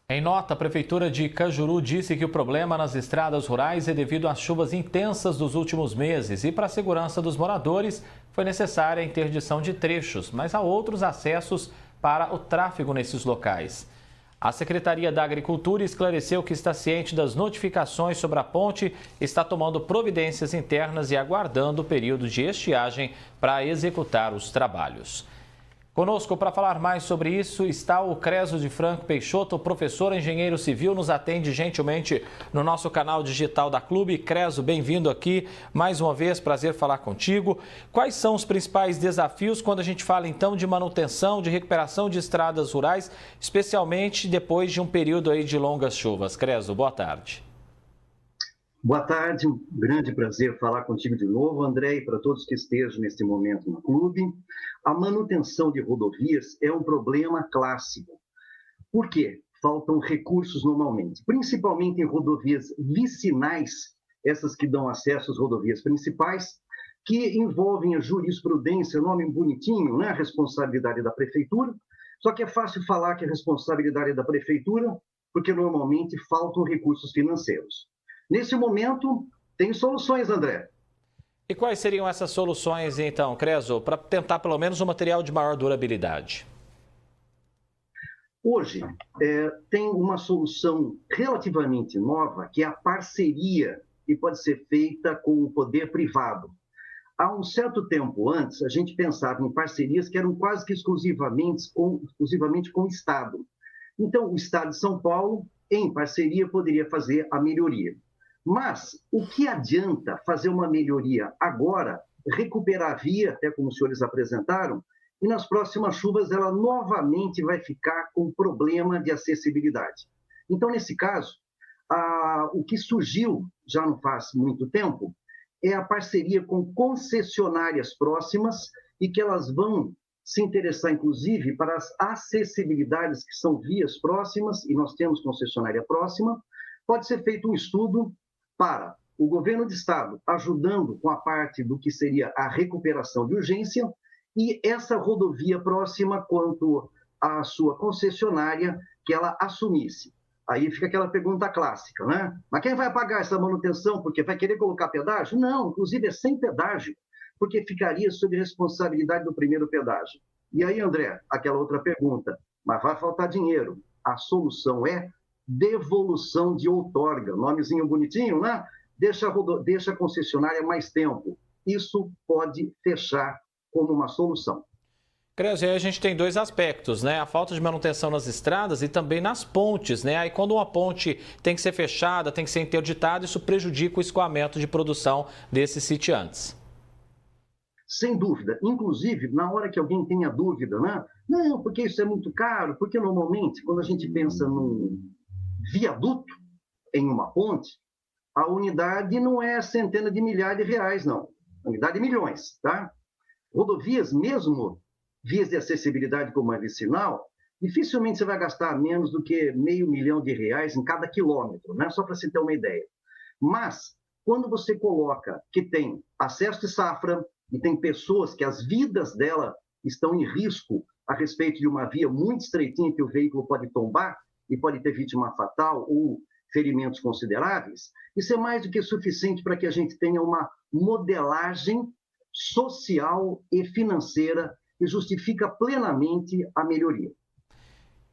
Em nota, a Prefeitura de Cajuru disse que o problema nas estradas rurais é devido às chuvas intensas dos últimos meses e, para a segurança dos moradores, foi necessária a interdição de trechos, mas há outros acessos para o tráfego nesses locais. A Secretaria da Agricultura esclareceu que está ciente das notificações sobre a ponte, está tomando providências internas e aguardando o período de estiagem para executar os trabalhos. Conosco para falar mais sobre isso está o Creso de Franco Peixoto, professor engenheiro civil, nos atende gentilmente no nosso canal digital da Clube. Creso, bem-vindo aqui mais uma vez, prazer falar contigo. Quais são os principais desafios quando a gente fala então de manutenção, de recuperação de estradas rurais, especialmente depois de um período aí de longas chuvas? Creso, boa tarde. Boa tarde, um grande prazer falar contigo de novo, André, e para todos que estejam neste momento no clube. A manutenção de rodovias é um problema clássico. Por quê? Faltam recursos normalmente, principalmente em rodovias vicinais, essas que dão acesso às rodovias principais, que envolvem a jurisprudência, nome bonitinho, né? A responsabilidade da prefeitura. Só que é fácil falar que a responsabilidade é da prefeitura, porque normalmente faltam recursos financeiros. Nesse momento, tem soluções, André. E quais seriam essas soluções, então, Creso, para tentar pelo menos um material de maior durabilidade? Hoje, tem uma solução relativamente nova, que é a parceria, que pode ser feita com o poder privado. Há um certo tempo antes, a gente pensava em parcerias que eram quase que exclusivamente com o Estado. Então, o Estado de São Paulo, em parceria, poderia fazer a melhoria. Mas o que adianta fazer uma melhoria agora, recuperar a via, até como os senhores apresentaram, e nas próximas chuvas ela novamente vai ficar com problema de acessibilidade. Então, nesse caso, o que surgiu já não faz muito tempo é a parceria com concessionárias próximas e que elas vão se interessar, inclusive, para as acessibilidades que são vias próximas, e nós temos concessionária próxima. Pode ser feito um estudo para o governo de estado ajudando com a parte do que seria a recuperação de urgência e essa rodovia próxima quanto à sua concessionária que ela assumisse. Aí fica aquela pergunta clássica, né? Mas quem vai pagar essa manutenção? Porque vai querer colocar pedágio? Não, inclusive é sem pedágio, porque ficaria sob responsabilidade do primeiro pedágio. E aí, André, aquela outra pergunta, mas vai faltar dinheiro. A solução é devolução de outorga, nomezinho bonitinho, né? Deixa a concessionária mais tempo. Isso pode fechar como uma solução. Creso, aí a gente tem dois aspectos, né? A falta de manutenção nas estradas e também nas pontes, né? Aí quando uma ponte tem que ser fechada, tem que ser interditada, isso prejudica o escoamento de produção desses sitiantes. Sem dúvida. Inclusive, na hora que alguém tenha dúvida, né? Não, porque isso é muito caro, porque normalmente, quando a gente pensa num viaduto em uma ponte, a unidade não é centena de milhares de reais, não. A unidade é milhões, tá? Rodovias, mesmo vias de acessibilidade como a vicinal, dificilmente você vai gastar menos do que R$500 mil em cada quilômetro, né? Só para você ter uma ideia. Mas, quando você coloca que tem acesso de safra e tem pessoas que as vidas dela estão em risco a respeito de uma via muito estreitinha que o veículo pode tombar e pode ter vítima fatal ou ferimentos consideráveis, isso é mais do que suficiente para que a gente tenha uma modelagem social e financeira que justifica plenamente a melhoria.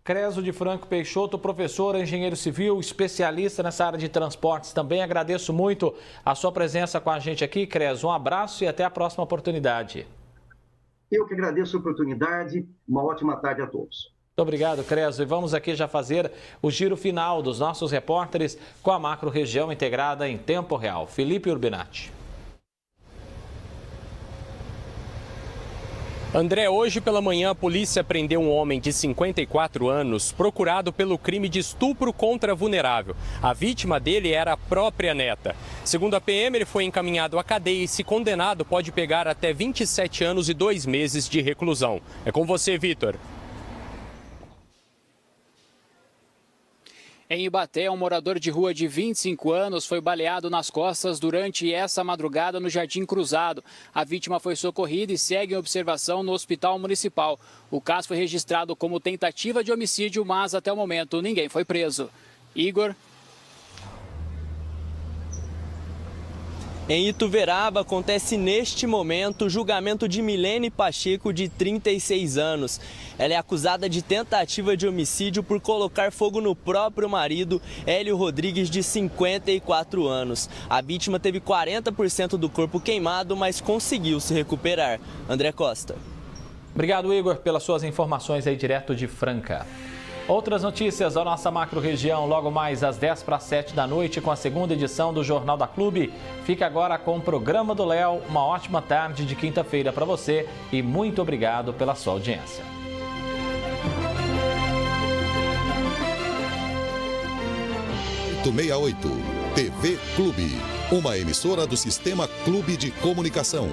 Creso de Franco Peixoto, professor, engenheiro civil, especialista nessa área de transportes também. Agradeço muito a sua presença com a gente aqui, Creso. Um abraço e até a próxima oportunidade. Eu que agradeço a oportunidade. Uma ótima tarde a todos. Muito obrigado, Creso. E vamos aqui já fazer o giro final dos nossos repórteres com a macro-região integrada em tempo real. Felipe Urbinati. André, hoje pela manhã a polícia prendeu um homem de 54 anos procurado pelo crime de estupro contra vulnerável. A vítima dele era a própria neta. Segundo a PM, ele foi encaminhado à cadeia e, se condenado, pode pegar até 27 anos e 2 meses de reclusão. É com você, Vitor. Em Ibaté, um morador de rua de 25 anos foi baleado nas costas durante essa madrugada no Jardim Cruzado. A vítima foi socorrida e segue em observação no Hospital Municipal. O caso foi registrado como tentativa de homicídio, mas até o momento ninguém foi preso. Igor. Em Ituverava, acontece neste momento o julgamento de Milene Pacheco, de 36 anos. Ela é acusada de tentativa de homicídio por colocar fogo no próprio marido, Hélio Rodrigues, de 54 anos. A vítima teve 40% do corpo queimado, mas conseguiu se recuperar. André Costa. Obrigado, Igor, pelas suas informações aí direto de Franca. Outras notícias da nossa macro-região, logo mais às 6:50 da noite, com a segunda edição do Jornal da Clube. Fica agora com o Programa do Léo. Uma ótima tarde de quinta-feira para você e muito obrigado pela sua audiência. Porto 68, TV Clube, uma emissora do Sistema Clube de Comunicação.